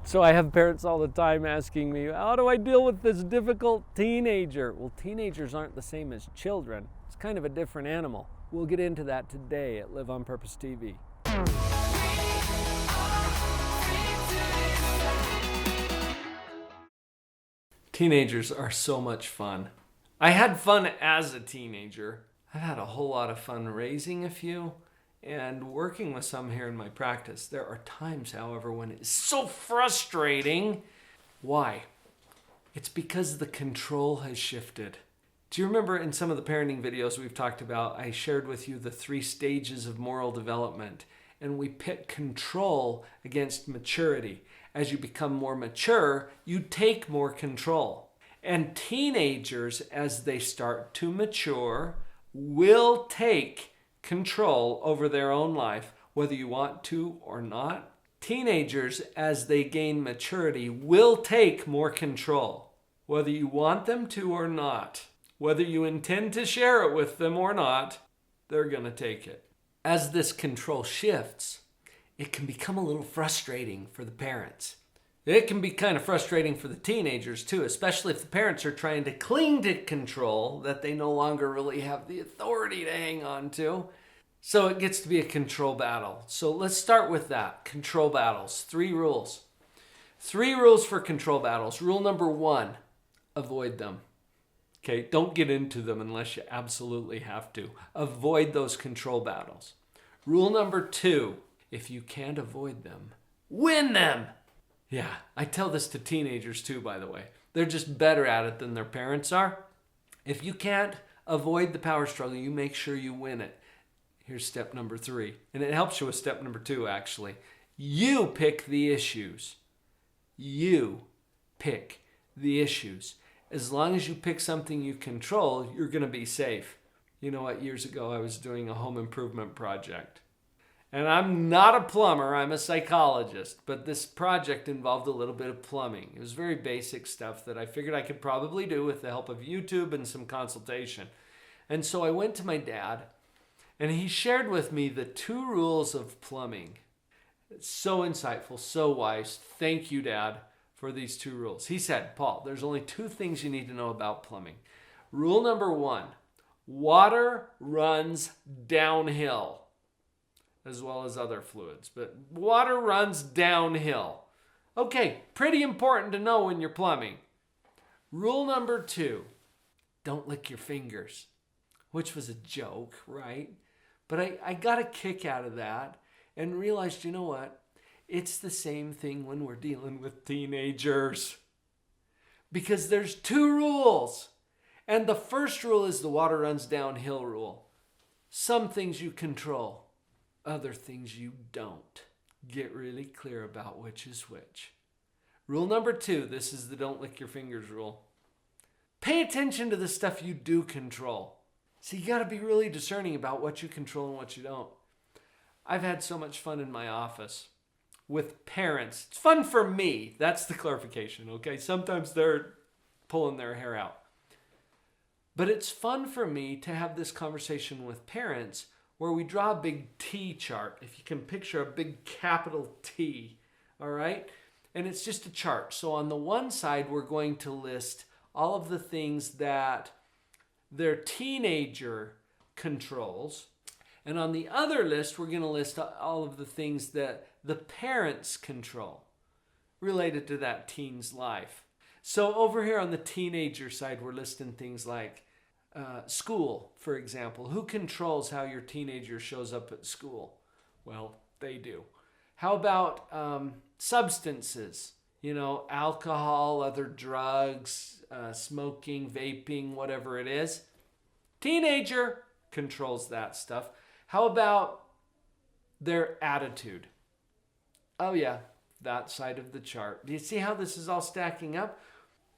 So I have parents all the time asking me, how do I deal with this difficult teenager? Well, teenagers aren't the same as children. It's kind of a different animal. We'll get into that today at Live on Purpose TV. Teenagers are so much fun. I had fun as a teenager. I've had a whole lot of fun raising a few and working with some here in my practice. There are times, however, when it's so frustrating. Why? It's because the control has shifted. Do you remember in some of the parenting videos we've talked about, I shared with you the 3 stages of moral development, and we pit control against maturity. As you become more mature, you take more control. And teenagers, as they start to mature, will take control over their own life, whether you want to or not. Teenagers, as they gain maturity, will take more control, whether you want them to or not. Whether you intend to share it with them or not, they're going to take it. As this control shifts, it can become a little frustrating for the parents. It can be kind of frustrating for the teenagers too, especially if the parents are trying to cling to control that they no longer really have the authority to hang on to. So it gets to be a control battle. So let's start with that. Control battles. 3 rules. 3 rules for control battles. Rule number 1, avoid them. Okay, don't get into them unless you absolutely have to. Avoid those control battles. Rule number 2, if you can't avoid them, win them. Yeah, I tell this to teenagers too, by the way. They're just better at it than their parents are. If you can't avoid the power struggle, you make sure you win it. Here's step number 3, and it helps you with step number 2, actually. You pick the issues. You pick the issues. As long as you pick something you control, you're going to be safe. You know what? Years ago, I was doing a home improvement project. And I'm not a plumber, I'm a psychologist. But this project involved a little bit of plumbing. It was very basic stuff that I figured I could probably do with the help of YouTube and some consultation. And so I went to my dad, and he shared with me the 2 rules of plumbing. It's so insightful, so wise. Thank you, Dad, for these 2 rules. He said, Paul, there's only 2 things you need to know about plumbing. Rule number 1, water runs downhill, as well as other fluids, but water runs downhill. Okay, pretty important to know when you're plumbing. Rule number 2, don't lick your fingers, which was a joke, right? But I got a kick out of that and realized, you know what? It's the same thing when we're dealing with teenagers. Because there's 2 rules. And the first rule is the water runs downhill rule. Some things you control, other things you don't. Get really clear about which is which. Rule number 2, this is the don't lick your fingers rule. Pay attention to the stuff you do control. So you got to be really discerning about what you control and what you don't. I've had so much fun in my office with parents. It's fun for me. That's the clarification, okay? Sometimes they're pulling their hair out. But it's fun for me to have this conversation with parents where we draw a big T chart. If you can picture a big capital T, all right? And it's just a chart. So on the one side, we're going to list all of the things that their teenager controls. And on the other list, we're going to list all of the things that the parents control related to that teen's life. So over here on the teenager side, we're listing things like school, for example. Who controls how your teenager shows up at school? Well, they do. How about substances? You know, alcohol, other drugs, smoking, vaping, whatever it is. Teenager controls that stuff. How about their attitude? Oh yeah, that side of the chart. Do you see how this is all stacking up?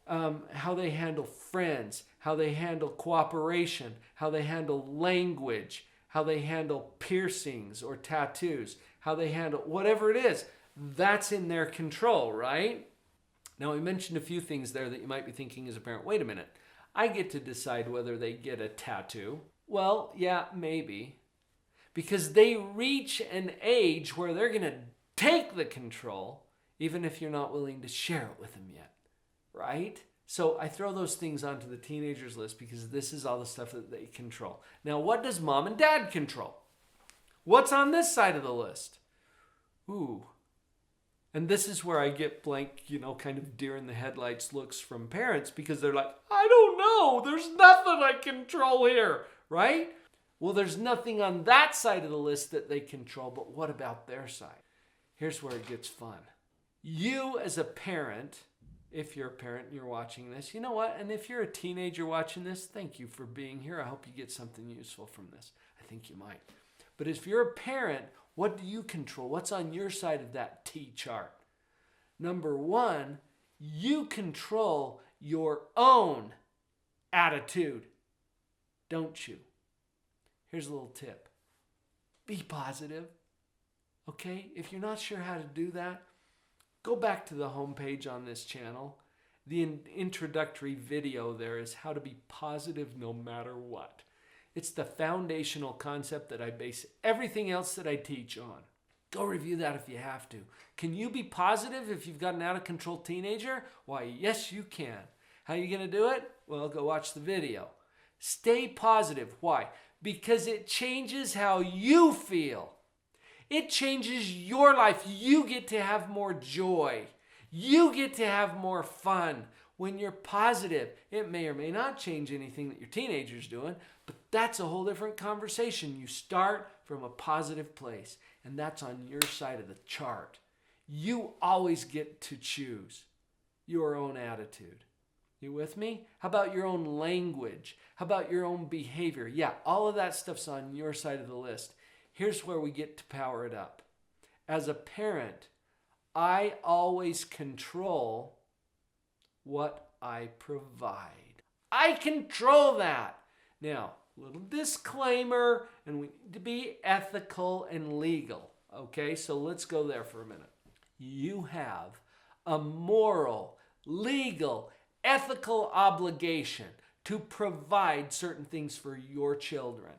How they handle friends, how they handle cooperation, how they handle language, how they handle piercings or tattoos, how they handle whatever it is. That's in their control, right? Now, we mentioned a few things there that you might be thinking as a parent, wait a minute, I get to decide whether they get a tattoo. Well, yeah, maybe. Because they reach an age where they're going to take the control even if you're not willing to share it with them yet, right? So I throw those things onto the teenagers list because this is all the stuff that they control. Now, what does mom and dad control? What's on this side of the list? Ooh. And this is where I get blank, kind of deer in the headlights looks from parents because they're like, I don't know. There's nothing I control here, right? Well, there's nothing on that side of the list that they control, but what about their side? Here's where it gets fun. You as a parent, if you're a parent and you're watching this, you know what? And if you're a teenager watching this, thank you for being here. I hope you get something useful from this. I think you might. But if you're a parent, what do you control? What's on your side of that T chart? Number one, you control your own attitude, don't you? Here's a little tip. Be positive. Okay? If you're not sure how to do that, go back to the homepage on this channel. The introductory video there is how to be positive no matter what. It's the foundational concept that I base everything else that I teach on. Go review that if you have to. Can you be positive if you've got an out-of-control teenager? Why, yes, you can. How are you going to do it? Well, go watch the video. Stay positive. Why? Because it changes how you feel. It changes your life. You get to have more joy. You get to have more fun. When you're positive, it may or may not change anything that your teenager's doing, but that's a whole different conversation. You start from a positive place, and that's on your side of the chart. You always get to choose your own attitude. You with me? How about your own language? How about your own behavior? Yeah, all of that stuff's on your side of the list. Here's where we get to power it up. As a parent, I always control what I provide. I control that. Now, little disclaimer, and we need to be ethical and legal. Okay, so let's go there for a minute. You have a moral, legal, ethical obligation to provide certain things for your children.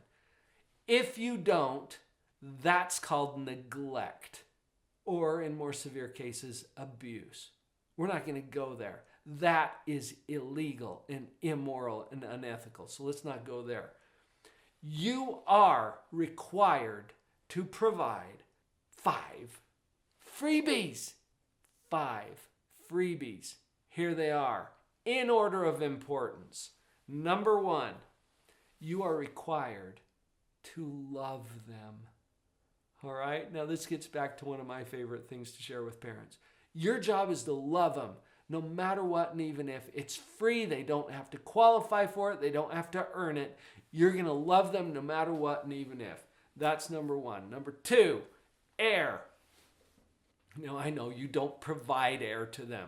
If you don't, that's called neglect, or in more severe cases, abuse. We're not going to go there. That is illegal and immoral and unethical. So let's not go there. You are required to provide 5 freebies. 5 freebies. Here they are, in order of importance. Number 1, you are required to love them. All right? Now this gets back to one of my favorite things to share with parents. Your job is to love them. No matter what, and even if it's free, they don't have to qualify for it, they don't have to earn it. You're going to love them no matter what, and even if. That's number 1. Number 2, air. Now, I know you don't provide air to them,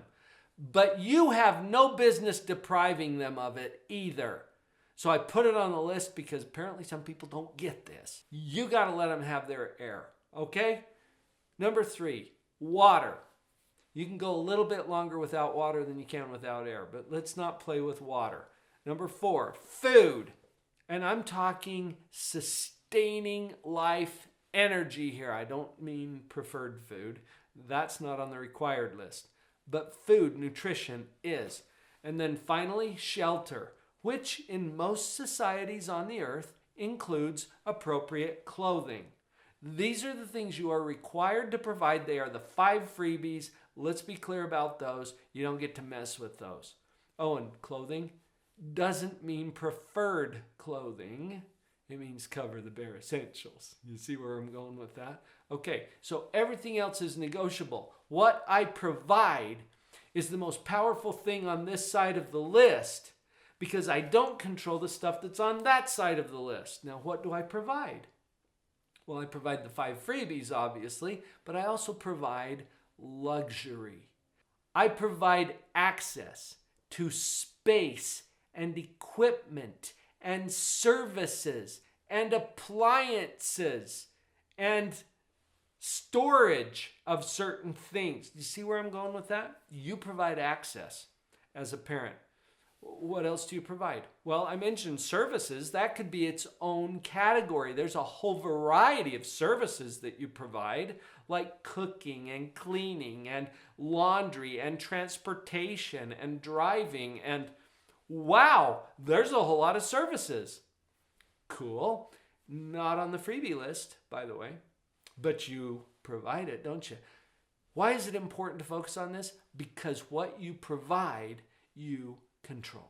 but you have no business depriving them of it either. So I put it on the list because apparently some people don't get this. You got to let them have their air, okay? Number 3, water. You can go a little bit longer without water than you can without air, but let's not play with water. Number 4, food. And I'm talking sustaining life energy here. I don't mean preferred food. That's not on the required list. But food, nutrition is. And then finally, shelter, which in most societies on the earth includes appropriate clothing. These are the things you are required to provide. They are the 5 freebies. Let's be clear about those. You don't get to mess with those. Oh, and clothing doesn't mean preferred clothing. It means cover the bare essentials. You see where I'm going with that? Okay, so everything else is negotiable. What I provide is the most powerful thing on this side of the list because I don't control the stuff that's on that side of the list. Now, what do I provide? Well, I provide the 5 freebies, obviously, but I also provide luxury. I provide access to space and equipment and services and appliances and storage of certain things. Do you see where I'm going with that? You provide access as a parent. What else do you provide? Well, I mentioned services. That could be its own category. There's a whole variety of services that you provide, like cooking and cleaning and laundry and transportation and driving. And wow, there's a whole lot of services. Cool. Not on the freebie list, by the way, but you provide it, don't you? Why is it important to focus on this? Because what you provide, you control.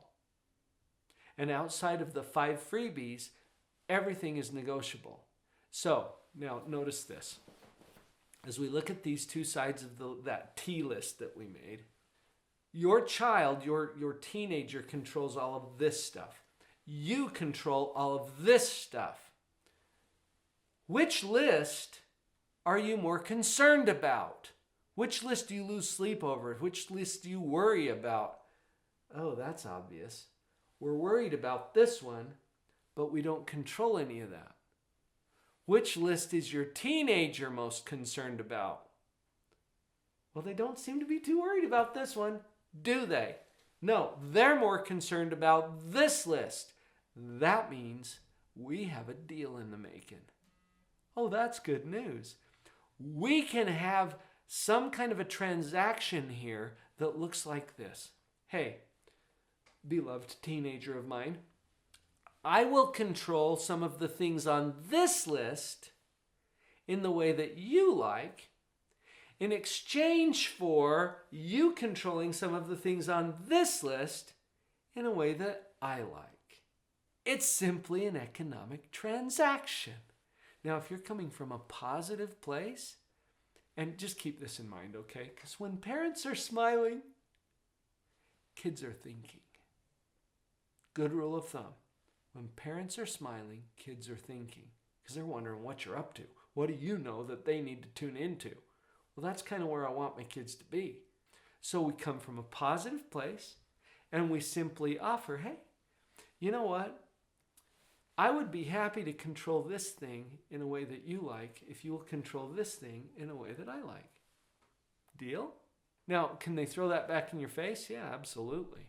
And outside of the 5 freebies, everything is negotiable. So now notice this. As we look at these two sides of that T list that we made, your child, your teenager controls all of this stuff. You control all of this stuff. Which list are you more concerned about? Which list do you lose sleep over? Which list do you worry about? Oh, that's obvious. We're worried about this one, but we don't control any of that. Which list is your teenager most concerned about? Well, they don't seem to be too worried about this one, do they? No, they're more concerned about this list. That means we have a deal in the making. Oh, that's good news. We can have some kind of a transaction here that looks like this. Hey, beloved teenager of mine, I will control some of the things on this list in the way that you like, in exchange for you controlling some of the things on this list in a way that I like. It's simply an economic transaction. Now, if you're coming from a positive place, and just keep this in mind, okay? Because when parents are smiling, kids are thinking. Good rule of thumb. When parents are smiling, kids are thinking. Because they're wondering what you're up to. What do you know that they need to tune into? Well, that's kind of where I want my kids to be. So we come from a positive place, and we simply offer, hey, you know what? I would be happy to control this thing in a way that you like if you will control this thing in a way that I like. Deal? Now, can they throw that back in your face? Yeah, absolutely.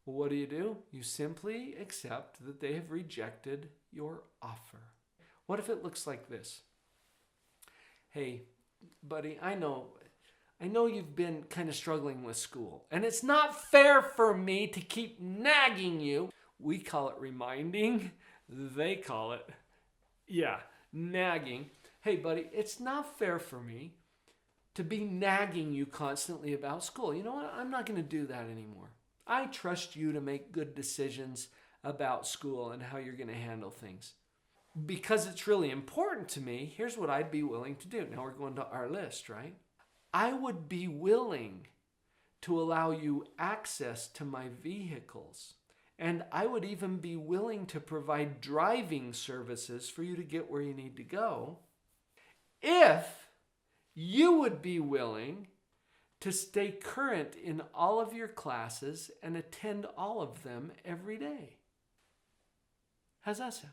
Well, what do? You simply accept that they have rejected your offer. What if it looks like this? Hey, buddy, I know you've been kind of struggling with school, and it's not fair for me to keep nagging you. We call it reminding. They call it, nagging. Hey, buddy, it's not fair for me to be nagging you constantly about school. You know what? I'm not going to do that anymore. I trust you to make good decisions about school and how you're going to handle things. Because it's really important to me, here's what I'd be willing to do. Now we're going to our list, right? I would be willing to allow you access to my vehicles. And I would even be willing to provide driving services for you to get where you need to go if you would be willing to stay current in all of your classes and attend all of them every day. How's that sound?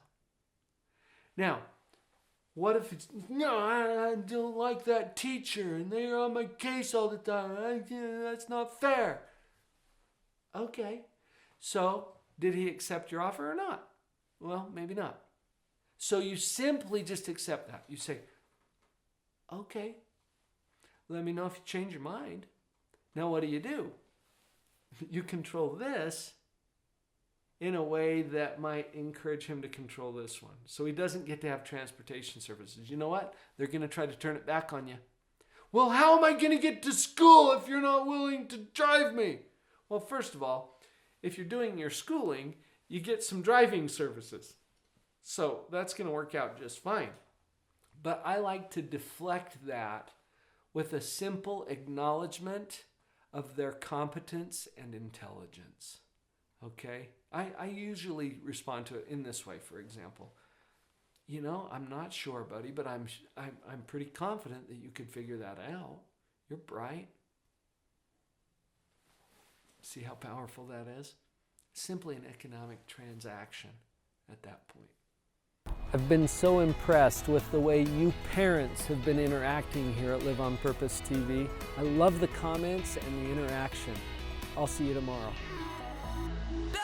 Now, what if it's, no, I don't like that teacher and they're on my case all the time. That's not fair. Okay. So, did he accept your offer or not? Well, maybe not. So you simply just accept that. You say, okay, let me know if you change your mind. Now what do? You control this in a way that might encourage him to control this one. So he doesn't get to have transportation services. You know what? They're going to try to turn it back on you. Well, how am I going to get to school if you're not willing to drive me? Well, first of all, if you're doing your schooling, you get some driving services. So that's going to work out just fine. But I like to deflect that with a simple acknowledgement of their competence and intelligence. Okay? I usually respond to it in this way, for example. You know, I'm not sure, buddy, but I'm pretty confident that you could figure that out. You're bright. See how powerful that is? Simply an economic transaction at that point. I've been so impressed with the way you parents have been interacting here at Live on Purpose TV. I love the comments and the interaction. I'll see you tomorrow. Baby,